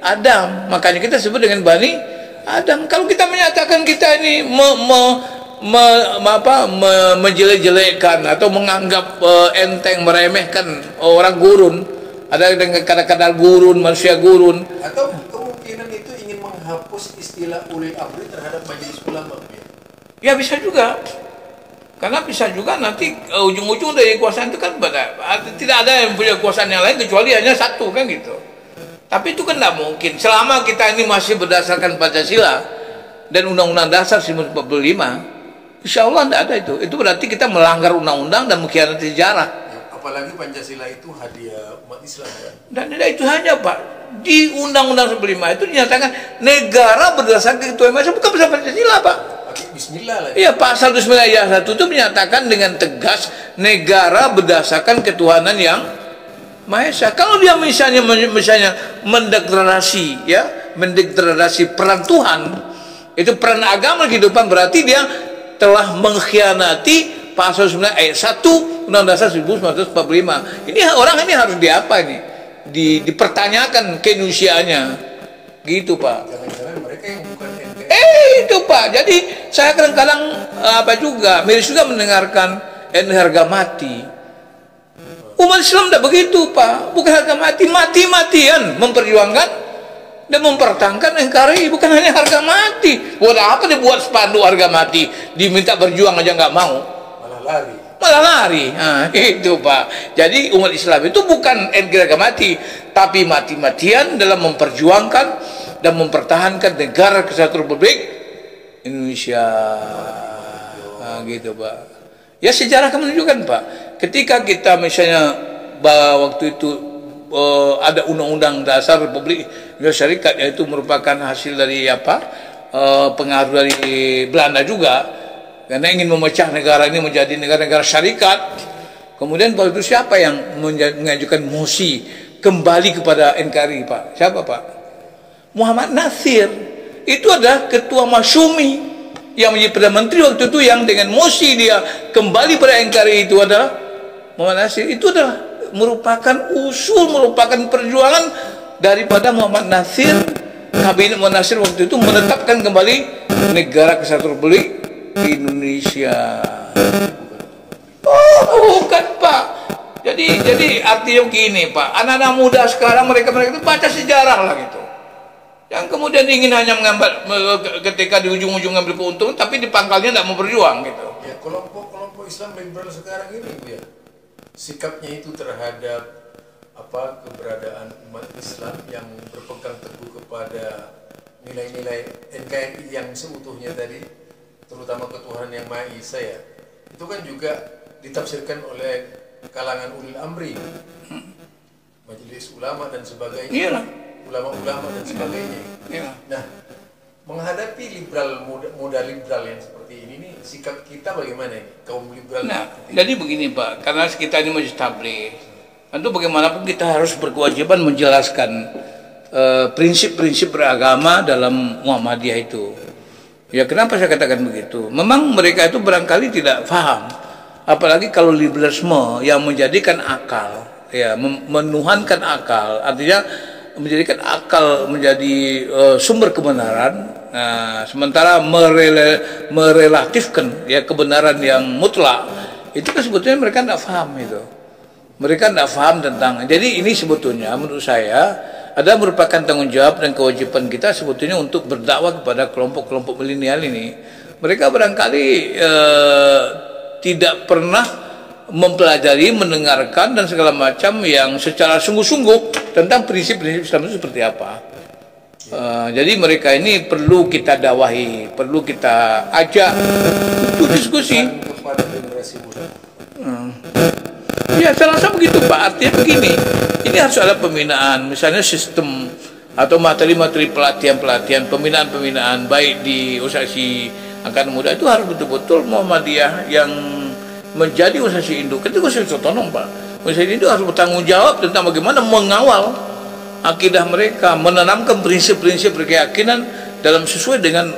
Adam. Makanya kita sebut dengan Bani Adam. Kalau kita menyatakan kita ini menjelek-jelekkan atau menganggap enteng, meremehkan orang gurun, ada dengan kata-kata gurun, manusia gurun, atau kemungkinan itu ingin menghapus istilah ulil amri terhadap majelis ulama, ya bisa juga, karena bisa juga nanti ujung-ujung dari kekuasaan itu kan tidak ada yang punya kekuasaan yang lain kecuali hanya satu, kan gitu. Tapi itu kan tidak mungkin selama kita ini masih berdasarkan Pancasila dan Undang-Undang Dasar 1945. Insya Allah tidak ada itu. Itu berarti kita melanggar undang-undang dan mengkhianati sejarah. Apalagi Pancasila itu hadiah umat Islam, kan? Dan tidak itu hanya, Pak. Di Undang-Undang 1945 itu dinyatakan negara berdasarkan ketuhanan Maha Esa, bukan berdasarkan Pancasila, Pak. Bismillah lah. Iya, pasal 29 ayat 1 itu menyatakan dengan tegas negara berdasarkan ketuhanan yang Maha Esa. Kalau dia misalnya mendegradasi peran Tuhan, itu peran agama kehidupan, berarti dia telah mengkhianati pasal 9 ayat 1 Undang-Undang Dasar 1945. Ini orang ini harus dipertanyakan keinunsiaannya. Gitu, Pak. Jangan-jangan mereka yang bukan NKRI. Itu, Pak. Jadi saya kadang-kadang miris juga mendengarkan harga mati. Umat Islam tidak begitu, Pak. Bukan harga mati-matian memperjuangkan dan mempertahankan NKRI, bukan hanya harga mati. Buat apa dibuat spanduk harga mati, diminta berjuang aja nggak mau, malah lari. Nah, itu, Pak. Jadi umat Islam itu bukan harga mati, tapi mati-matian dalam memperjuangkan dan mempertahankan negara kesatuan Republik Indonesia. Nah, gitu, Pak. Ya, sejarah akan menunjukkan, Pak. Ketika kita misalnya waktu itu ada Undang-Undang Dasar Republik Indonesia Syarikat, yaitu merupakan hasil dari pengaruh dari Belanda juga, karena ingin memecah negara ini menjadi negara-negara syarikat. Kemudian waktu itu siapa yang mengajukan mosi kembali kepada NKRI, Pak? Siapa, Pak? Muhammad Nasir. Itu adalah ketua Masyumi yang menjadi Perdana Menteri waktu itu, yang dengan mosi dia kembali pada NKRI itu adalah Muhammad Nasir. Itu adalah merupakan perjuangan daripada Muhammad Nasir. Kabinet Muhammad Nasir waktu itu menetapkan kembali negara kesatuan Republik Indonesia. Oh, bukan, Pak. Jadi artinya begini, Pak. Anak-anak muda sekarang mereka itu baca sejarah lah gitu. Yang kemudian ingin hanya mengambil ketika di ujung-ujung ngambil keuntungan, tapi di pangkalnya tidak mau berjuang gitu. Ya, kelompok Islam liberal sekarang ini, ya, sikapnya itu terhadap keberadaan umat Islam yang berpegang teguh kepada nilai-nilai NKRI yang seutuhnya tadi, terutama ketuhanan yang Maha Esa, ya, itu kan juga ditafsirkan oleh kalangan ulil amri, majelis ulama dan sebagainya. Iyalah. Ulama-ulama dan sebagainya. Ya. Nah, menghadapi muda liberal yang seperti ini nih, sikap kita bagaimana ini, kaum liberal? Nah, jadi begini, Pak, karena kita ini masih tabligh, tentu bagaimanapun kita harus berkewajiban menjelaskan prinsip-prinsip beragama dalam Muhammadiyah itu. Ya, kenapa saya katakan begitu? Memang mereka itu barangkali tidak paham, apalagi kalau liberalisme yang menjadikan akal, ya, menuhankan akal, artinya menjadikan akal menjadi sumber kebenaran. Nah, sementara merelatifkan ya kebenaran yang mutlak, itu kan sebetulnya mereka tidak paham itu. Mereka tidak paham tentang. Jadi ini sebetulnya menurut saya adalah merupakan tanggung jawab dan kewajiban kita sebetulnya untuk berdakwah kepada kelompok-kelompok milenial ini. Mereka barangkali tidak pernah mempelajari, mendengarkan dan segala macam yang secara sungguh-sungguh tentang prinsip-prinsip Islam itu seperti apa. Jadi mereka ini perlu kita dakwahi, perlu kita ajak untuk diskusi. Kepada generasi muda. Ya, saya rasa begitu Pak. Artinya begini, ini harus ada pembinaan, misalnya sistem atau materi-materi pelatihan-pelatihan, pembinaan-pembinaan baik di organisasi angkatan muda itu harus betul-betul Muhammadiyah yang menjadi organisasi induk. Itu organisasi otonom Pak. Organisasi itu harus bertanggung jawab tentang bagaimana mengawal akidah mereka, menanamkan prinsip-prinsip keyakinan dalam sesuai dengan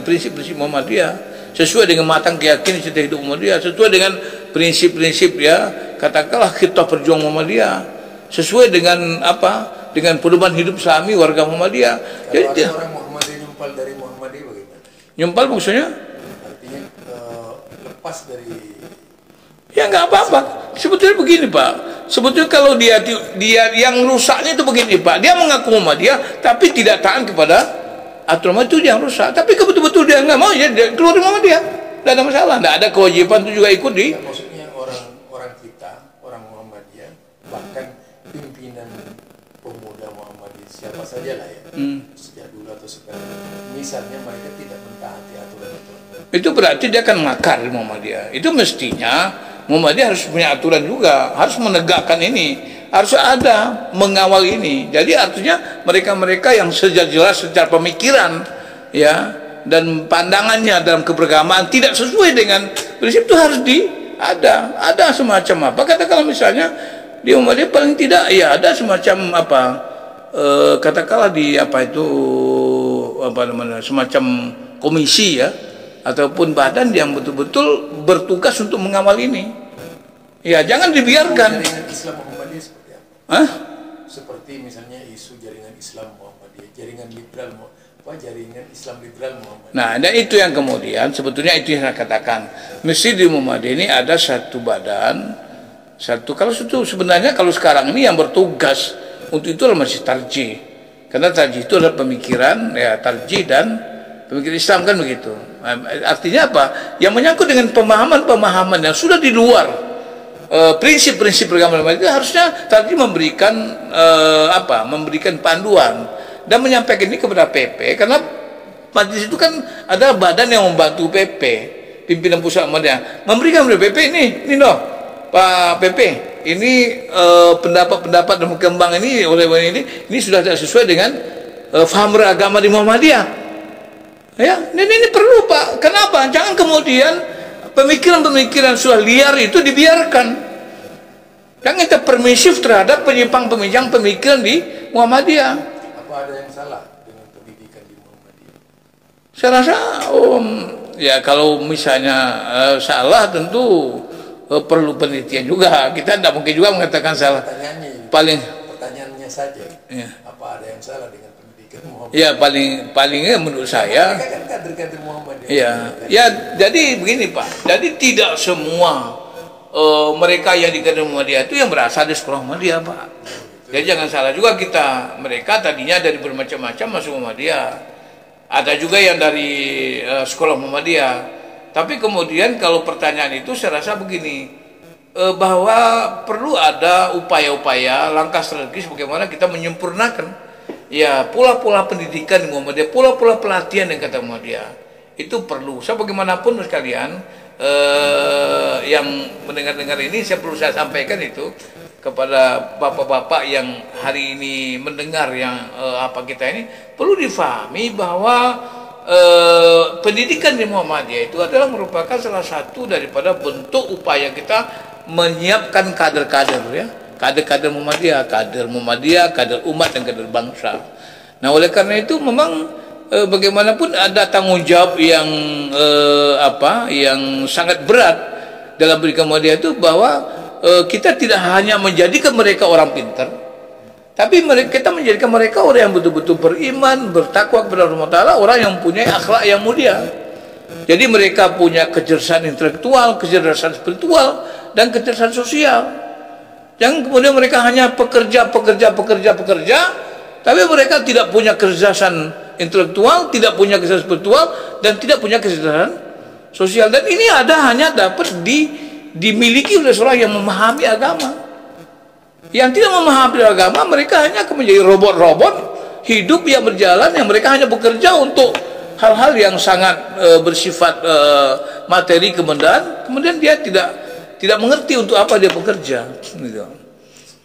prinsip-prinsip Muhammadiyah, sesuai dengan matang keyakinan cita hidup Muhammadiyah, sesuai dengan prinsip-prinsip ya katakanlah kita perjuang Muhammadiyah, sesuai dengan apa? Dengan pedoman hidup Islami warga Muhammadiyah. Kalau ada orang Muhammadiyah nyumpal dari Muhammadiyah bagaimana? Nyumpal maksudnya? Artinya lepas dari. Ya nggak apa-apa. Sebetulnya begini Pak. Sebetulnya kalau dia yang rusaknya itu begini Pak. Dia mengaku Muhammadiyah tapi tidak taat kepada aturan itu yang rusak. Tapi betul-betul dia nggak mau ya dia keluar dari Muhammadiyah. Tidak ada masalah. Tidak ada kewajiban itu juga ikut di. Ya, maksudnya orang kita, orang Muhammadiyah, bahkan pimpinan pemuda Muhammadiyah siapa saja lah ya, sejak dulu atau sekarang, misalnya mereka tidak mentaati aturan-aturan. Itu berarti dia akan makar di Muhammadiyah. Itu mestinya Muhammadiyah harus punya aturan juga, harus menegakkan ini, harus ada mengawal ini. Jadi artinya mereka-mereka yang jelas secara pemikiran ya dan pandangannya dalam keberagamaan tidak sesuai dengan prinsip itu harus ada semacam apa? Katakanlah misalnya di Muhammadiyah paling tidak ya ada semacam apa? Katakanlah di apa itu apa namanya semacam komisi ya ataupun badan yang betul-betul bertugas untuk mengawal ini. Ya, jangan dibiarkan. Jaringan Islam Muhammadiyah seperti apa? Hah? Seperti misalnya isu jaringan Islam Muhammadiyah, jaringan liberal jaringan Islam liberal Muhammadiyah. Nah, dan itu yang kemudian sebetulnya itu yang saya katakan. Mesti di Muhammadiyah ini ada satu badan, kalau itu sebenarnya kalau sekarang ini yang bertugas untuk itu adalah masih tarjih. Karena tarjih itu adalah pemikiran ya tarjih dan pemikiran Islam kan begitu. Artinya apa? Yang menyangkut dengan pemahaman-pemahaman yang sudah di luar prinsip-prinsip agama itu harusnya tadi memberikan memberikan panduan dan menyampaikan ini kepada PP karena majelis itu kan ada badan yang membantu PP pimpinan pusat Muhammadiyah memberikan kepada PP ini loh Pak PP ini pendapat-pendapat dan berkembang ini oleh ini sudah tidak sesuai dengan faham beragama di Muhammadiyah ya ini perlu Pak. Kenapa? Jangan kemudian pemikiran-pemikiran sudah liar itu dibiarkan. Jangan kita permisif terhadap penyimpang-penyimpang pemikiran di Muhammadiyah. Apa ada yang salah dengan pendidikan di Muhammadiyah? Saya rasa ya kalau misalnya salah tentu perlu penelitian juga. Kita tidak mungkin juga mengatakan salah. Pertanyaannya saja. Ya. Apa ada yang salah dengan pendidikan Muhammadiyah? Ya palingnya menurut saya. Mereka kan kader-kader Muhammadiyah. Ya, jadi begini Pak. Jadi tidak semua mereka yang di kader Muhammadiyah itu yang berasal dari sekolah Muhammadiyah Pak. Jadi jangan salah juga kita. Mereka tadinya dari bermacam-macam masuk Muhammadiyah. Ada juga yang dari sekolah Muhammadiyah. Tapi kemudian kalau pertanyaan itu saya rasa begini, bahwa perlu ada upaya-upaya langkah strategis bagaimana kita menyempurnakan ya pola-pola pendidikan di Muhammadiyah, pola-pola pelatihan yang kata Muhammadiyah itu perlu. Saya bagaimanapun sekalian yang mendengar-dengar ini saya perlu saya sampaikan itu kepada bapak-bapak yang hari ini mendengar yang apa kita ini perlu difahami bahwa pendidikan di Muhammadiyah itu adalah merupakan salah satu daripada bentuk upaya kita menyiapkan kader-kader ya, kader-kader Muhammadiyah, kader umat dan kader bangsa. Nah, oleh karena itu memang bagaimanapun ada tanggung jawab yang yang sangat berat dalam pendidikan Muhammadiyah itu bahwa kita tidak hanya menjadikan mereka orang pintar, tapi kita menjadikan mereka orang yang betul-betul beriman, bertakwa kepada Allah Ta'ala, orang yang mempunyai akhlak yang mulia. Jadi mereka punya kecerdasan intelektual, kecerdasan spiritual, dan kecerdasan sosial. Jangan kemudian mereka hanya pekerja, tapi mereka tidak punya kecerdasan intelektual, tidak punya kecerdasan spiritual, dan tidak punya kecerdasan sosial. Dan ini hanya dapat dimiliki oleh seorang yang memahami agama. Yang tidak memahami agama, mereka hanya akan menjadi robot-robot hidup yang berjalan, yang mereka hanya bekerja untuk hal-hal yang sangat bersifat materi kemudian dia tidak mengerti untuk apa dia bekerja. Gitu.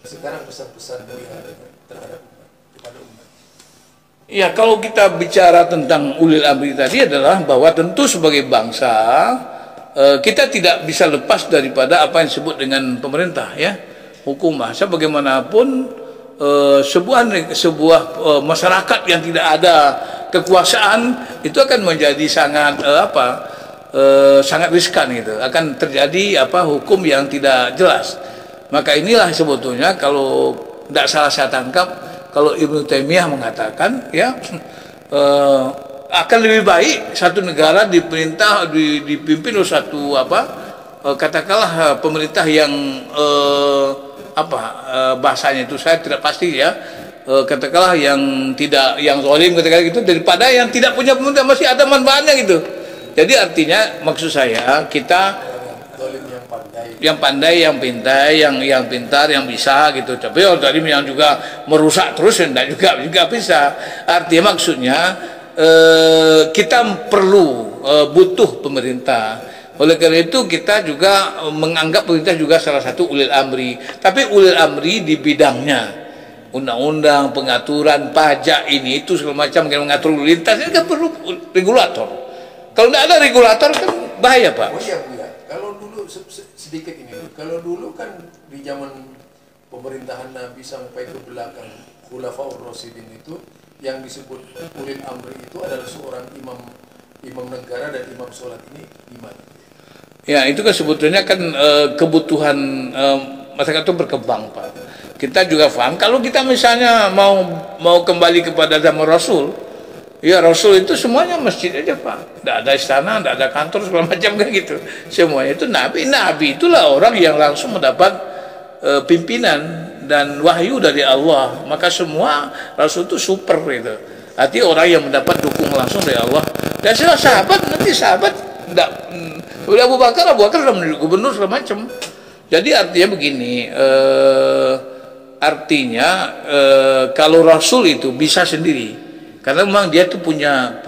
Sekarang pesan-pesan terhadap kepada umat. Ya, kalau kita bicara tentang ulil amri tadi adalah bahwa tentu sebagai bangsa kita tidak bisa lepas daripada apa yang disebut dengan pemerintah, ya, hukumah. Bagaimanapun sebuah masyarakat yang tidak ada kekuasaan itu akan menjadi sangat sangat riskan gitu. Akan terjadi hukum yang tidak jelas. Maka inilah sebetulnya kalau tidak salah saya tangkap, kalau Ibnu Taimiyah mengatakan, ya, akan lebih baik satu negara dipimpin oleh satu katakanlah pemerintah yang bahasanya itu saya tidak pasti, ya, katakanlah yang zalim katakanlah gitu, daripada yang tidak punya pemerintah masih ada manfaatnya gitu. Jadi artinya maksud saya kita yang pandai, yang pintar, yang bisa gitu. Tapi kalau tadi yang juga merusak terus enggak juga bisa. Artinya maksudnya kita perlu butuh pemerintah. Oleh karena itu kita juga menganggap pemerintah juga salah satu ulil amri. Tapi ulil amri di bidangnya undang-undang, pengaturan, pajak, ini itu segala macam yang mengatur lalu lintas, ini kan perlu regulator. Kalau tidak ada regulator kan bahaya, Pak. Oh iya, Bu, ya. Kalau dulu sedikit ini, kalau dulu kan di zaman pemerintahan Nabi sampai ke belakang Khulafaur Rasyidin itu yang disebut ulil amri itu adalah seorang imam negara dan imam sholat, ini gimana? Ya, itu kan sebetulnya kan kebutuhan masyarakat itu berkembang, Pak. Kita juga paham kalau kita misalnya mau kembali kepada zaman Rasul, ya, Rasul itu semuanya masjid aja, Pak. Tidak ada istana, tidak ada kantor, segala macam kan gitu. Semuanya itu Nabi. Nabi itulah orang yang langsung mendapat pimpinan dan wahyu dari Allah. Maka semua Rasul itu super gitu. Artinya orang yang mendapat dukungan langsung dari Allah. Dan setelah sahabat tidak. Abu Bakar sudah menjadi gubernur segala macam. Jadi artinya begini. Kalau Rasul itu bisa sendiri. Karena memang dia tuh punya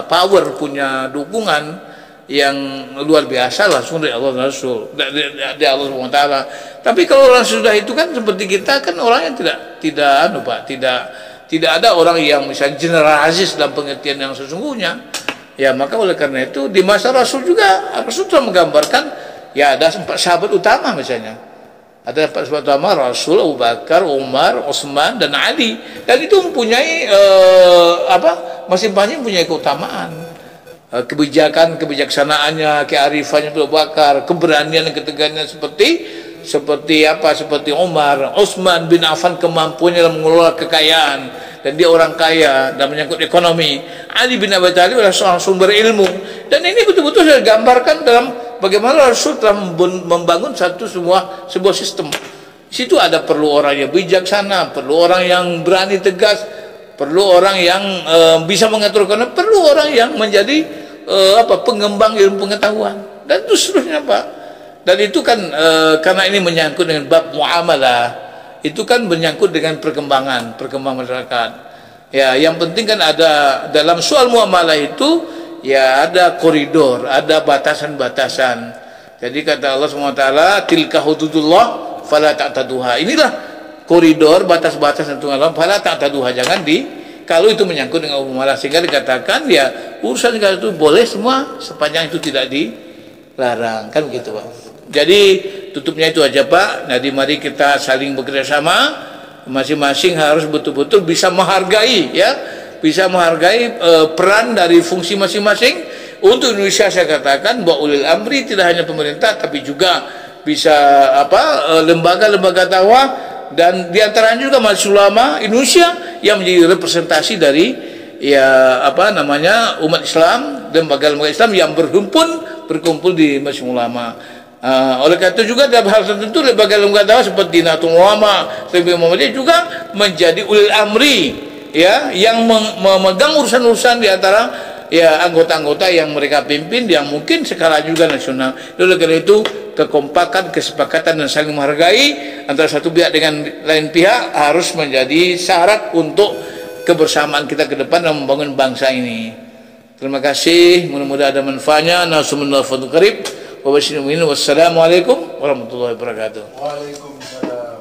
power, punya dukungan yang luar biasa langsung dari Allah dan Rasul, dari Allah SWT. Tapi kalau orang sudah itu kan seperti kita kan orang yang tidak ada orang yang misalnya generalis dalam pengertian yang sesungguhnya. Ya, maka oleh karena itu di masa Rasul juga Rasul telah menggambarkan, ya, ada 4 sahabat utama misalnya. Ada 4 sahabat utama, Rasul, Abu Bakar, Umar, Utsman, dan Ali. Dan itu mempunyai masing-masing punya keutamaan. Kebijaksanaannya, kearifannya Abu Bakar, keberanian dan ketegasannya seperti Umar. Utsman bin Affan kemampuannya dalam mengelola kekayaan, dan dia orang kaya dan menyangkut ekonomi. Ali bin Abi Thalib adalah seorang sumber ilmu. Dan ini betul-betul saya gambarkan dalam bagaimana Rasul telah membangun sebuah sistem. Di situ ada perlu orang yang bijaksana, perlu orang yang berani tegas, perlu orang yang bisa mengatur ekonomi, perlu orang yang menjadi pengembang ilmu pengetahuan, dan itu seterusnya, Pak. Dan itu kan karena ini menyangkut dengan bab muamalah, itu kan menyangkut dengan perkembangan masyarakat. Ya, yang penting kan ada dalam soal muamalah itu, ya, ada koridor, ada batasan-batasan. Jadi kata Allah SWT, tilka hududullah fala ta'taduha. Inilah koridor, batas-batas tentuan Allah, fala ta'taduha. Jangan kalau itu menyangkut dengan muamalah, sehingga dikatakan ya urusan negara itu boleh semua sepanjang itu tidak dilarang, kan begitu, Pak. Jadi tutupnya itu aja, Pak. Jadi mari kita saling bekerja sama, masing-masing harus betul-betul bisa menghargai, ya, bisa menghargai peran dari fungsi masing-masing. Untuk Indonesia saya katakan bahwa ulil amri tidak hanya pemerintah, tapi juga bisa lembaga-lembaga dakwah, dan diantaranya juga majelis ulama Indonesia yang menjadi representasi dari umat Islam, lembaga-lembaga Islam yang berkumpul di majelis ulama. Oleh karena itu juga dalam hal tertentu lembaga-lembaga dakwah seperti Nahdlatul Ulama, Muhammadiyah juga menjadi ulil amri, ya, yang memegang urusan-urusan di antara ya anggota-anggota yang mereka pimpin yang mungkin skala juga nasional. Oleh karena itu kekompakan, kesepakatan dan saling menghargai antara satu pihak dengan lain pihak harus menjadi syarat untuk kebersamaan kita ke depan dalam membangun bangsa ini. Terima kasih, mudah-mudahan ada manfaatnya. Wassalamualaikum warahmatullahi wabarakatuh. Waalaikumsalam.